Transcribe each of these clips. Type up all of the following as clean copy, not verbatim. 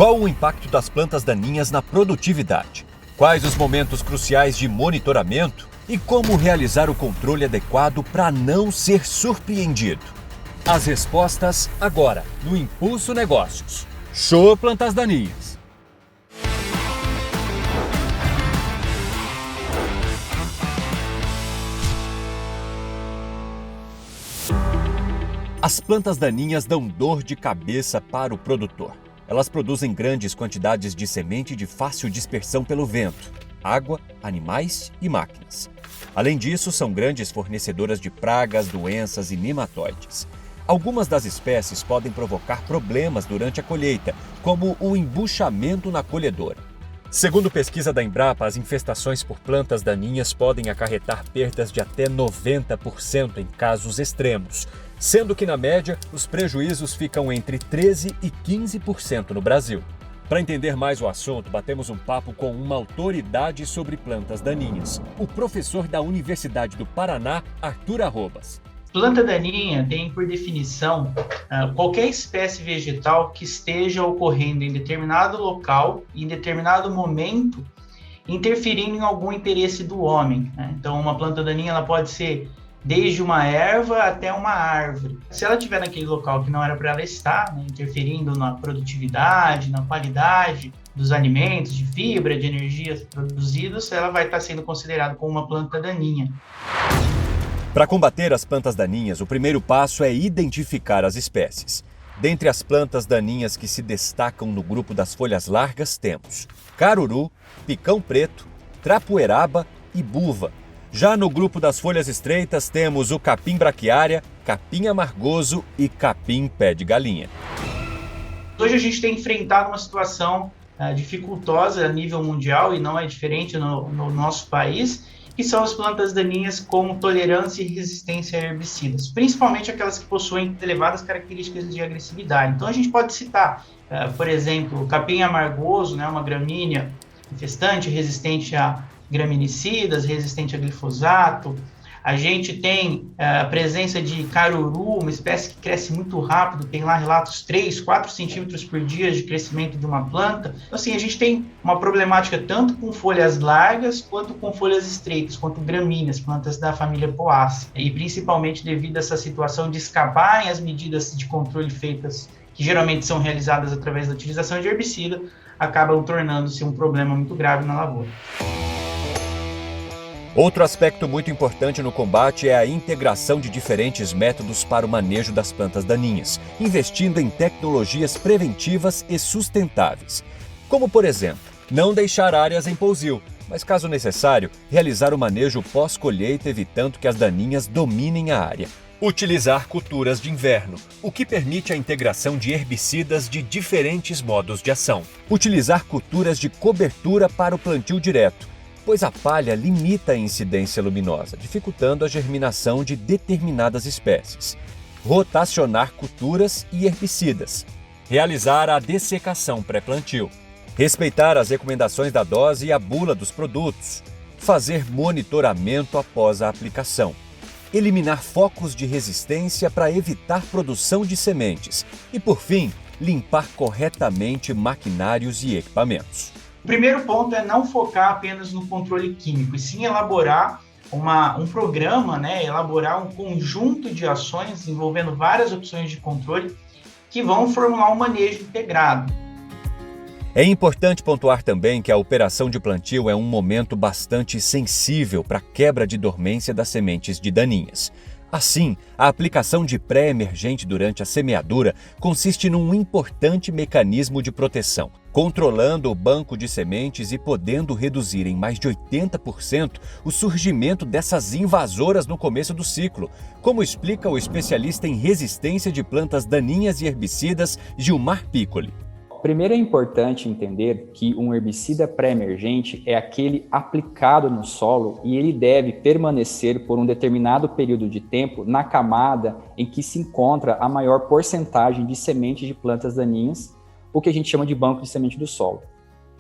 Qual o impacto das plantas daninhas na produtividade? Quais os momentos cruciais de monitoramento? E como realizar o controle adequado para não ser surpreendido? As respostas agora, no Impulso Negócios. Show Plantas Daninhas! As plantas daninhas dão dor de cabeça para o produtor. Elas produzem grandes quantidades de semente de fácil dispersão pelo vento, água, animais e máquinas. Além disso, são grandes fornecedoras de pragas, doenças e nematóides. Algumas das espécies podem provocar problemas durante a colheita, como o embuchamento na colhedora. Segundo pesquisa da Embrapa, as infestações por plantas daninhas podem acarretar perdas de até 90% em casos extremos, sendo que, na média, os prejuízos ficam entre 13% e 15% no Brasil. Para entender mais o assunto, batemos um papo com uma autoridade sobre plantas daninhas, o professor da Universidade do Paraná, Arthur Arrobas. Planta daninha tem, por definição, qualquer espécie vegetal que esteja ocorrendo em determinado local, em determinado momento, interferindo em algum interesse do homem, né? Então, uma planta daninha ela pode ser desde uma erva até uma árvore. Se ela estiver naquele local que não era para ela estar, né, interferindo na produtividade, na qualidade dos alimentos, de fibra, de energia produzidos, ela vai estar sendo considerada como uma planta daninha. Para combater as plantas daninhas, o primeiro passo é identificar as espécies. Dentre as plantas daninhas que se destacam no grupo das folhas largas temos caruru, picão preto, trapoeraba e buva. Já no grupo das folhas estreitas temos o capim braquiária, capim amargoso e capim pé de galinha. Hoje a gente tem enfrentado uma situação dificultosa a nível mundial e não é diferente no nosso país, que são as plantas daninhas com tolerância e resistência a herbicidas, principalmente aquelas que possuem elevadas características de agressividade. Então a gente pode citar, por exemplo, o capim amargoso, né, uma gramínea infestante, resistente a graminicidas, resistente a glifosato. A gente tem a presença de caruru, uma espécie que cresce muito rápido, tem lá relatos 3, 4 centímetros por dia de crescimento de uma planta. Então, assim, a gente tem uma problemática tanto com folhas largas, quanto com folhas estreitas, quanto gramíneas, plantas da família Poaceae. E principalmente devido a essa situação de escaparem as medidas de controle feitas, que geralmente são realizadas através da utilização de herbicida, acabam tornando-se um problema muito grave na lavoura. Outro aspecto muito importante no combate é a integração de diferentes métodos para o manejo das plantas daninhas, investindo em tecnologias preventivas e sustentáveis. Como, por exemplo, não deixar áreas em pousio, mas, caso necessário, realizar o manejo pós-colheita evitando que as daninhas dominem a área. Utilizar culturas de inverno, o que permite a integração de herbicidas de diferentes modos de ação. Utilizar culturas de cobertura para o plantio direto, pois a palha limita a incidência luminosa, dificultando a germinação de determinadas espécies. Rotacionar culturas e herbicidas. Realizar a dessecação pré-plantio. Respeitar as recomendações da dose e a bula dos produtos. Fazer monitoramento após a aplicação. Eliminar focos de resistência para evitar produção de sementes. E, por fim, limpar corretamente maquinários e equipamentos. O primeiro ponto é não focar apenas no controle químico, e sim elaborar um programa, né, elaborar um conjunto de ações envolvendo várias opções de controle que vão formular um manejo integrado. É importante pontuar também que a operação de plantio é um momento bastante sensível para a quebra de dormência das sementes de daninhas. Assim, a aplicação de pré-emergente durante a semeadura consiste num importante mecanismo de proteção, controlando o banco de sementes e podendo reduzir em mais de 80% o surgimento dessas invasoras no começo do ciclo, como explica o especialista em resistência de plantas daninhas e herbicidas Gilmar Piccoli. Primeiro é importante entender que um herbicida pré-emergente é aquele aplicado no solo e ele deve permanecer por um determinado período de tempo na camada em que se encontra a maior porcentagem de sementes de plantas daninhas, o que a gente chama de banco de semente do solo.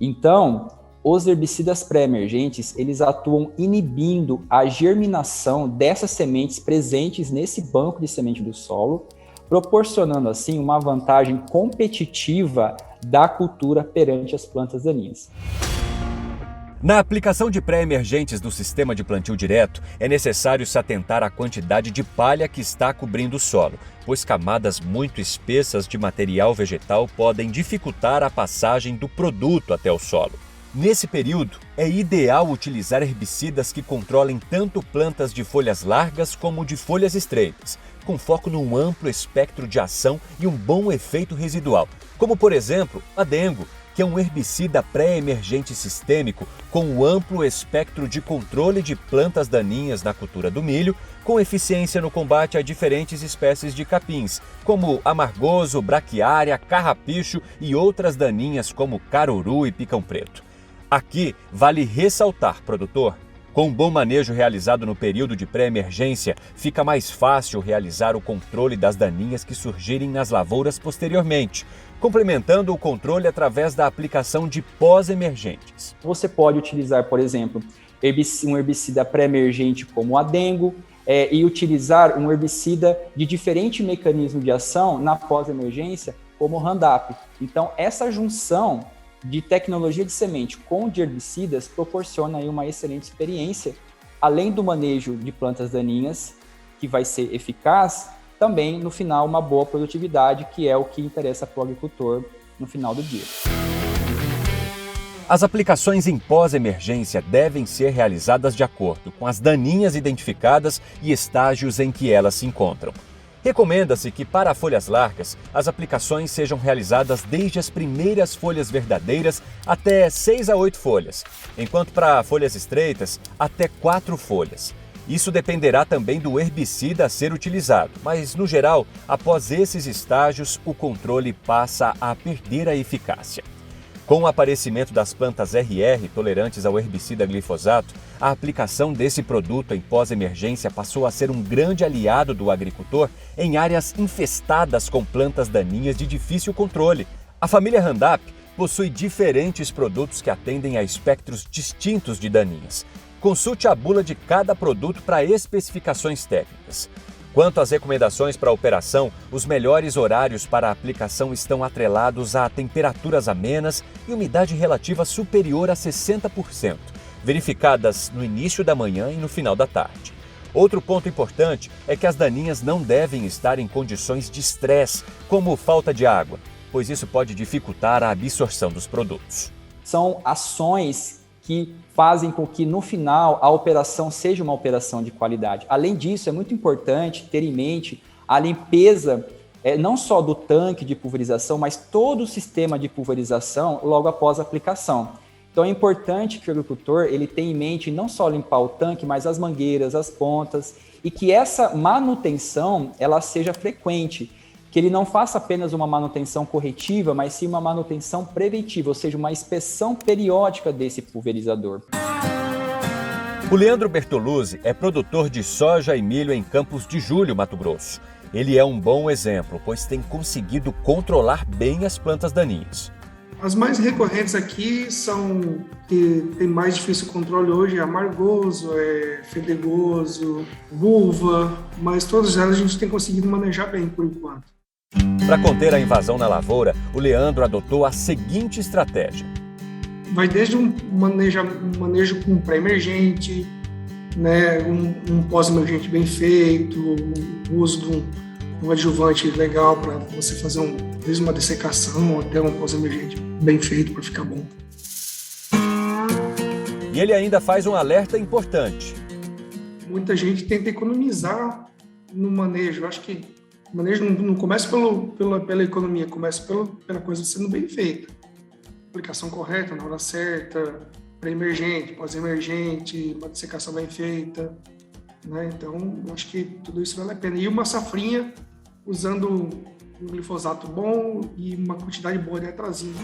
Então, os herbicidas pré-emergentes, eles atuam inibindo a germinação dessas sementes presentes nesse banco de semente do solo, proporcionando assim uma vantagem competitiva da cultura perante as plantas daninhas. Na aplicação de pré-emergentes do sistema de plantio direto, é necessário se atentar à quantidade de palha que está cobrindo o solo, pois camadas muito espessas de material vegetal podem dificultar a passagem do produto até o solo. Nesse período, é ideal utilizar herbicidas que controlem tanto plantas de folhas largas como de folhas estreitas, com foco num amplo espectro de ação e um bom efeito residual, como por exemplo, a Adengo, que é um herbicida pré-emergente sistêmico com um amplo espectro de controle de plantas daninhas na cultura do milho, com eficiência no combate a diferentes espécies de capins, como amargoso, braquiária, carrapicho e outras daninhas como caruru e picão preto. Aqui vale ressaltar, produtor, com um bom manejo realizado no período de pré-emergência, fica mais fácil realizar o controle das daninhas que surgirem nas lavouras posteriormente, complementando o controle através da aplicação de pós-emergentes. Você pode utilizar, por exemplo, um herbicida pré-emergente como o Adengo e utilizar um herbicida de diferente mecanismo de ação na pós-emergência como o Roundup. Então, essa junção de tecnologia de semente com de herbicidas proporciona aí uma excelente experiência, além do manejo de plantas daninhas, que vai ser eficaz, também no final uma boa produtividade, que é o que interessa para o agricultor no final do dia. As aplicações em pós-emergência devem ser realizadas de acordo com as daninhas identificadas e estágios em que elas se encontram. Recomenda-se que, para folhas largas, as aplicações sejam realizadas desde as primeiras folhas verdadeiras até 6 a 8 folhas, enquanto para folhas estreitas, até 4 folhas. Isso dependerá também do herbicida a ser utilizado, mas, no geral, após esses estágios, o controle passa a perder a eficácia. Com o aparecimento das plantas RR tolerantes ao herbicida glifosato, a aplicação desse produto em pós-emergência passou a ser um grande aliado do agricultor em áreas infestadas com plantas daninhas de difícil controle. A família Roundup possui diferentes produtos que atendem a espectros distintos de daninhas. Consulte a bula de cada produto para especificações técnicas. Quanto às recomendações para a operação, os melhores horários para a aplicação estão atrelados a temperaturas amenas e umidade relativa superior a 60%, verificadas no início da manhã e no final da tarde. Outro ponto importante é que as daninhas não devem estar em condições de estresse, como falta de água, pois isso pode dificultar a absorção dos produtos. São ações que fazem com que, no final, a operação seja uma operação de qualidade. Além disso, é muito importante ter em mente a limpeza, não só do tanque de pulverização, mas todo o sistema de pulverização logo após a aplicação. Então, é importante que o agricultor ele tenha em mente não só limpar o tanque, mas as mangueiras, as pontas, e que essa manutenção ela seja frequente. Que ele não faça apenas uma manutenção corretiva, mas sim uma manutenção preventiva, ou seja, uma inspeção periódica desse pulverizador. O Leandro Bertoluzzi é produtor de soja e milho em Campos de Julho, Mato Grosso. Ele é um bom exemplo, pois tem conseguido controlar bem as plantas daninhas. As mais recorrentes aqui são que tem mais difícil controle hoje, é amargoso, é fedegoso, vulva, mas todas elas a gente tem conseguido manejar bem por enquanto. Para conter a invasão na lavoura, o Leandro adotou a seguinte estratégia. Vai desde um manejo com pré-emergente, né, um pós-emergente bem feito, o uso de um adjuvante legal para você fazer desde uma dessecação até um pós-emergente bem feito para ficar bom. E ele ainda faz um alerta importante. Muita gente tenta economizar no manejo. Eu acho que o manejo não começa pela economia, começa pela coisa sendo bem feita. Aplicação correta, na hora certa, pré-emergente, pós-emergente, uma dessecação bem feita, né? Então, eu acho que tudo isso vale a pena. E uma safrinha usando um glifosato bom e uma quantidade boa de atrazina.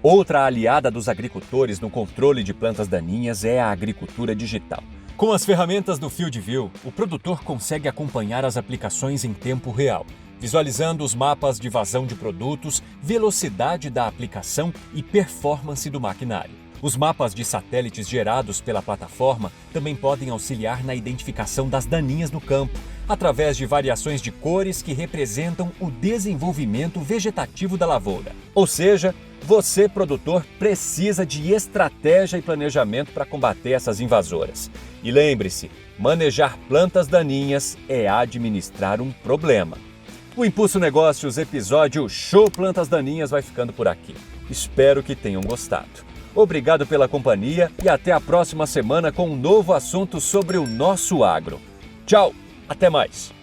Outra aliada dos agricultores no controle de plantas daninhas é a agricultura digital. Com as ferramentas do FieldView, o produtor consegue acompanhar as aplicações em tempo real, visualizando os mapas de vazão de produtos, velocidade da aplicação e performance do maquinário. Os mapas de satélites gerados pela plataforma também podem auxiliar na identificação das daninhas no campo, através de variações de cores que representam o desenvolvimento vegetativo da lavoura. Ou seja, você, produtor, precisa de estratégia e planejamento para combater essas invasoras. E lembre-se, manejar plantas daninhas é administrar um problema. O Impulso Negócios episódio Show Plantas Daninhas vai ficando por aqui. Espero que tenham gostado. Obrigado pela companhia e até a próxima semana com um novo assunto sobre o nosso agro. Tchau, até mais!